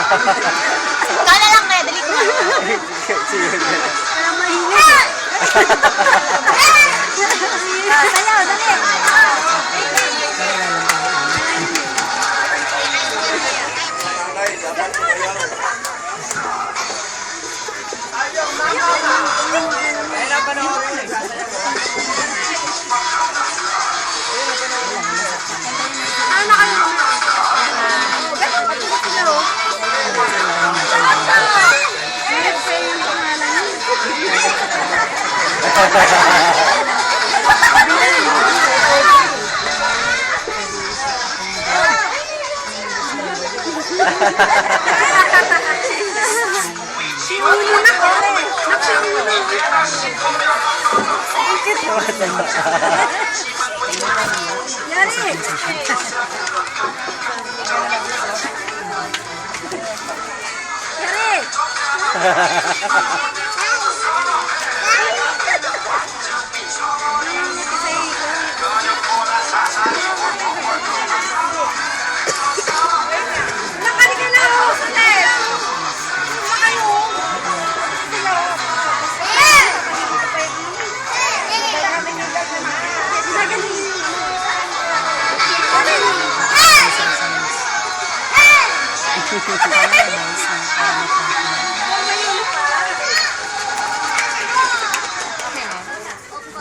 Ikaw na lang, kaya dali ko. Parang mahinig. Sayaw, dali. Siulo na ko eh. Naksiulo na. Yari.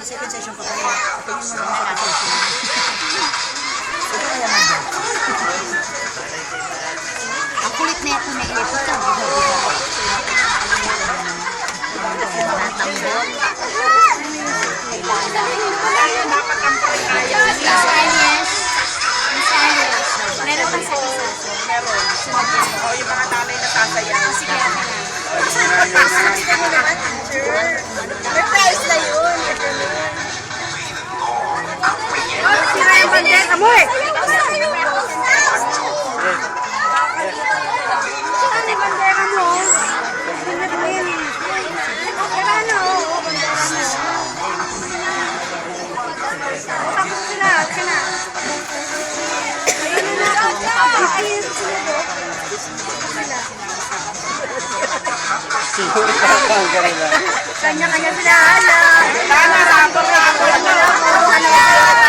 Second session pa kayo. Ito yung mga natin. Ang kulit na ito na ito. Meron pa sa isa. Meron. O, yung mga nanay na sasaya. Sige, may price na yun. Sira yung bandera mo eh. Saan yung bandera mo? Bandera mo yan eh. Ano? Takot sila. Sila. Ayun na na. Ayun sila. Kanya-kanya sila. Kanya-kanya sila.